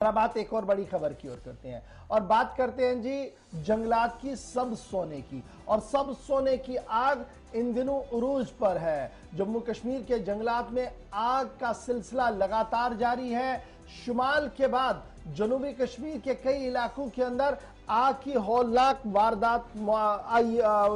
अब बात एक और बड़ी खबर की ओर करते हैं और बात करते हैं जी जंगलात की सब सोने की। और सब सोने की आग इन दिनों उरूज पर है। जम्मू कश्मीर के जंगलात में आग का सिलसिला लगातार जारी है। शुमाल के बाद जनूबी कश्मीर के कई इलाकों के अंदर आग की हौलनाक वारदात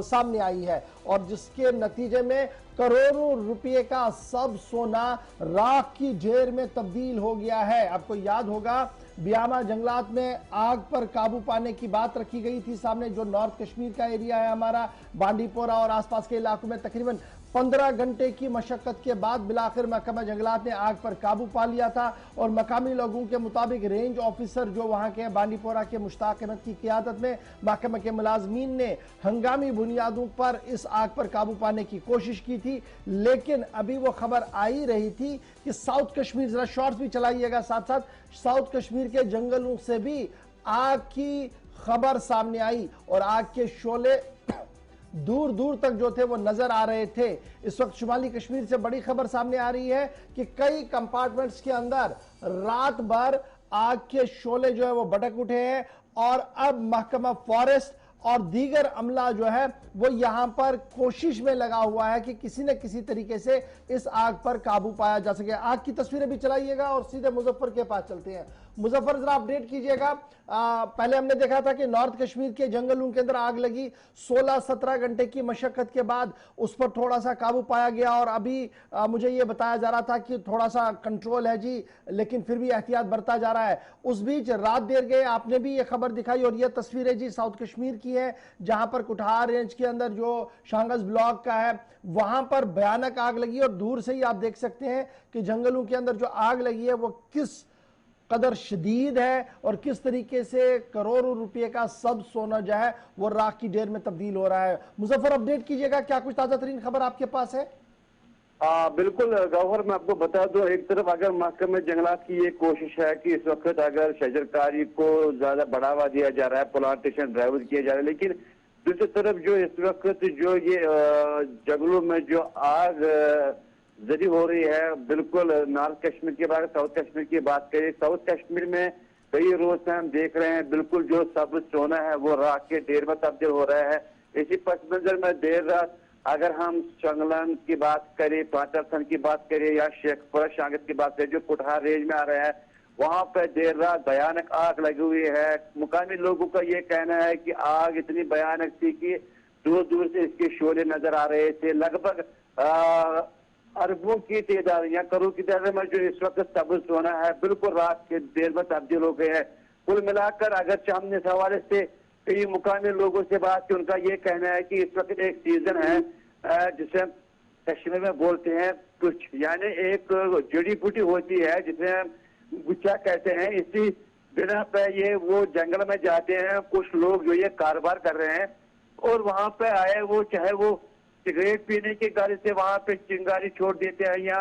सामने आई है और जिसके नतीजे में करोड़ों रुपए का सब सोना राख की ढेर में तब्दील हो गया है। आपको याद होगा बियामा जंगलात में आग पर काबू पाने की बात रखी गई थी सामने, जो नॉर्थ कश्मीर का एरिया है हमारा, बांडीपोरा और आसपास के इलाकों में तकरीबन 15 घंटे की मशक्कत के बाद बिलाखिर महकमा जंगलात ने आग पर काबू पा लिया था। और मकामी लोगों के मुताबिक रेंज ऑफिसर जो वहां के बांडीपोरा के मुश्ताक अहमद की क़ियादत में महकमा के मुलाजमीन ने हंगामी बुनियादों पर इस आग पर काबू पाने की कोशिश की थी। लेकिन अभी वो खबर आई रही थी कि साउथ कश्मीर, जरा शॉर्ट्स भी चलाइएगा साथ साथ, साउथ कश्मीर के जंगलों से भी आग की खबर सामने आई और आग के शोले दूर दूर तक जो थे वो नजर आ रहे थे। इस वक्त शुमाली कश्मीर से बड़ी खबर सामने आ रही है कि कई कंपार्टमेंट्स के अंदर रात भर आग के शोले जो है वो भड़क उठे हैं और अब महकमा फॉरेस्ट और दीगर अमला जो है वो यहां पर कोशिश में लगा हुआ है कि किसी न किसी तरीके से इस आग पर काबू पाया जा सके। आग की तस्वीरें भी चलाइएगा और सीधे मुजफ्फर के पास चलते हैं। मुजफ्फर जरा अपडेट कीजिएगा। पहले हमने देखा था कि नॉर्थ कश्मीर के जंगलों के अंदर आग लगी, 16-17 घंटे की मशक्कत के बाद उस पर थोड़ा सा काबू पाया गया और अभी मुझे ये बताया जा रहा था कि थोड़ा सा कंट्रोल है जी, लेकिन फिर भी एहतियात बरता जा रहा है। उस बीच रात देर गए आपने भी ये खबर दिखाई और ये तस्वीरें जी साउथ कश्मीर की है, जहां पर कुठार रेंज के अंदर जो शांगस ब्लॉक का है वहां पर भयानक आग लगी और दूर से ही आप देख सकते हैं कि जंगलों के अंदर जो आग लगी है वो किस कदर शदीद है और किस तरीके से करोड़ों रुपए का सब सोना जो है वो राख की ढेर में तब्दील हो रहा है। मुजफ्फर अपडेट कीजिएगा, क्या कुछ ताजा तरीन खबर आपके पास है? बिल्कुल गौहर, मैं आपको बता दूं, एक तरफ अगर महकमे जंगलात की ये कोशिश है कि इस वक्त अगर शजरकारी को ज्यादा बढ़ावा दिया जा रहा है, प्लांटेशन ड्राइव किए जा रहे हैं, लेकिन दूसरी तरफ जो इस वक्त जो ये जंगलों में जो आग जरी हो रही है, बिल्कुल नॉर्थ कश्मीर के बाद साउथ कश्मीर की बात करें, साउथ कश्मीर में कई रोज से हम देख रहे हैं बिल्कुल जो सब सोना है वो राख के ढेर में तब्दील हो रहा है। इसी पस मंजर में देर रात अगर हम चंगलन की बात करें, पाटरसन की बात करें या शेखपुरा शांगत की बात करें जो कुठार रेंज में आ रहे हैं, वहां पर देर रात भयानक आग लगी हुई है। मुकामी लोगों का ये कहना है कि आग इतनी भयानक थी कि दूर दूर से इसके शोले नजर आ रहे थे। लगभग अरबों की तादाद या करोड़ की तादाद में जो इस वक्त सबज सोना है बिल्कुल रात के देर में तब्दील हो गए हैं। कुल मिलाकर अगर हमने इस हवाले से कई मुकामी लोगों से बात की, उनका ये कहना है कि इस वक्त एक सीजन है जिसे कश्मीर में बोलते हैं कुछ, यानी एक जड़ी बूटी होती है जिसे गुच्छा कहते हैं। इसी बिना पे ये वो जंगल में जाते हैं कुछ लोग जो ये कारोबार कर रहे हैं और वहां पे आए वो चाहे वो सिगरेट पीने की गाड़ी से वहां पे चिंगारी छोड़ देते हैं या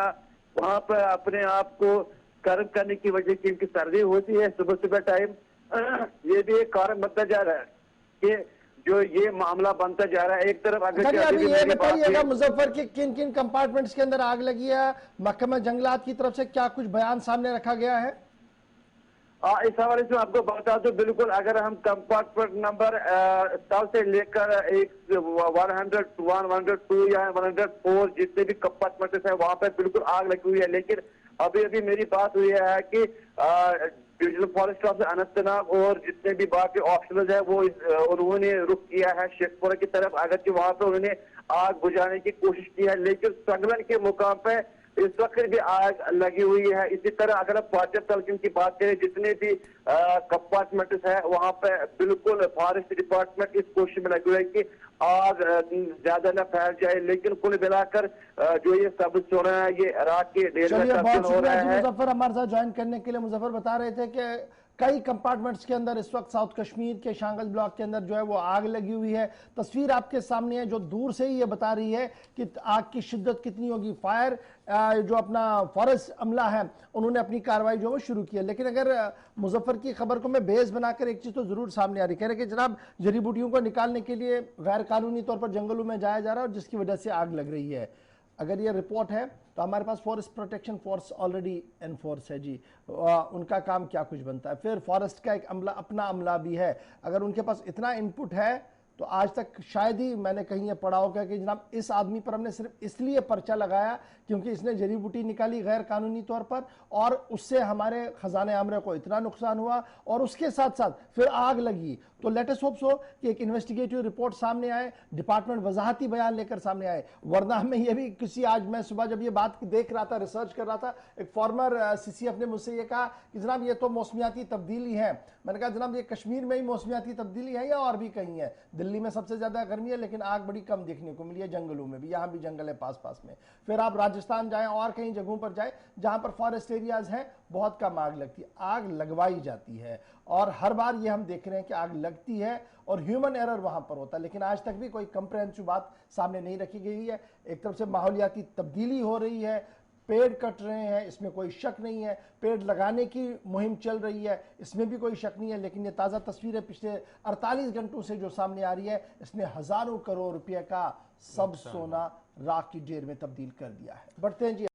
वहां पर अपने आप को गर्म करने की वजह से इनकी सर्दी होती है सुबह सुबह टाइम। ये भी एक कारण बनता जा रहा है कि जो ये मामला बनता जा रहा है। एक तरफ अगर अभी ये बताइएगा मुजफ्फर के किन किन कंपार्टमेंट्स के अंदर आग लगी है, महकमा जंगलात की तरफ से क्या कुछ बयान सामने रखा गया है? इस हवाले से आपको बता दो, बिल्कुल अगर हम कंपार्टमेंट नंबर 100 से लेकर 102 या 104 जितने भी कंपार्टमेंट है वहां पर बिल्कुल आग लगी हुई है। लेकिन अभी अभी मेरी बात हुई है कि डिविजनल फॉरेस्ट ऑफिसर अनंतनाग और जितने भी बाकी ऑफिसर्स है वो उन्होंने रुख किया है शेखपुरा की तरफ, अगर कि वहां पर उन्होंने आग बुझाने की कोशिश की है, लेकिन संगलन के मुकाम पे इस वक्त भी आग लगी हुई है। इसी तरह अगर आप वाटर तलकिन की बात करें, जितने भी कंपार्टमेंट है वहां पे बिल्कुल फॉरेस्ट डिपार्टमेंट इस कोशिश में लगे हुए है कि आग ज्यादा न फैल जाए। लेकिन कुल मिलाकर जो ये सब सोना है ये रात के ढेर में तब्दील हो रहा है। मुजफ्फर हमारे साथ ज्वाइन करने के लिए। मुजफ्फर बता रहे थे कि कई कंपार्टमेंट्स के अंदर इस वक्त साउथ कश्मीर के शांगल ब्लॉक के अंदर जो है वो आग लगी हुई है। तस्वीर आपके सामने है जो दूर से ही ये बता रही है कि आग की शिद्दत कितनी होगी। फायर जो अपना फॉरेस्ट अमला है उन्होंने अपनी कार्रवाई जो है वो शुरू की है। लेकिन अगर मुजफ्फर की खबर को मैं बेस बनाकर एक चीज तो जरूर सामने आ रही, कह रहे कि जनाब जड़ी बूटियों को निकालने के लिए गैर कानूनी तौर पर जंगलों में जाया जा रहा है और जिसकी वजह से आग लग रही है। अगर ये रिपोर्ट है तो हमारे पास forest protection force already enforce है जी, उनका काम क्या कुछ बनता है। फिर फॉरेस्ट का एक अमला, अपना अमला भी है। अगर उनके पास इतना इनपुट है तो आज तक शायद ही मैंने कहीं ये पढ़ा होगा कि जनाब इस आदमी पर हमने सिर्फ इसलिए पर्चा लगाया क्योंकि इसने जड़ी बूटी निकाली गैर कानूनी तौर पर, और उससे हमारे खजाने आमरे को इतना नुकसान हुआ और उसके साथ साथ फिर आग लगी। तो लेट अस होप सो कि एक इन्वेस्टिगेटिव रिपोर्ट सामने आए, डिपार्टमेंट वजाहती बयान लेकर सामने आए, वरना हमें ये भी किसी, आज मैं सुबह जब ये बात देख रहा था, रिसर्च कर रहा था, एक फॉर्मर सीसीएफ ने मुझसे ये कहा कि जनाब ये तो मौसमियाती तब्दीली है। मैंने कहा जनाब ये कश्मीर में ही मौसमियाती तब्दीली है या और भी कहीं है? दिल्ली में सबसे ज्यादा गर्मी है लेकिन आग बड़ी कम देखने को मिली है, जंगलों में भी, यहाँ भी जंगल है पास पास में। फिर आप राजस्थान जाएं और कहीं जगहों पर जाएं जहां पर फॉरेस्ट एरियाज हैं, बहुत कम आग लगती है, आग लगवाई जाती है। और हर बार ये हम देख रहे हैं कि आग लगती है और ह्यूमन एरर वहां पर होता है, लेकिन आज तक भी कोई कंप्रेहेंसिव बात सामने नहीं रखी गई है। एक तरफ से माहौलियाती तब्दीली हो रही है, पेड़ कट रहे हैं, इसमें कोई शक नहीं है, पेड़ लगाने की मुहिम चल रही है, इसमें भी कोई शक नहीं है, लेकिन ये ताज़ा तस्वीरें पिछले 48 घंटों से जो सामने आ रही है, इसने हजारों करोड़ रुपए का सब सोना राख की ढेर में तब्दील कर दिया है। बढ़ते हैं जी।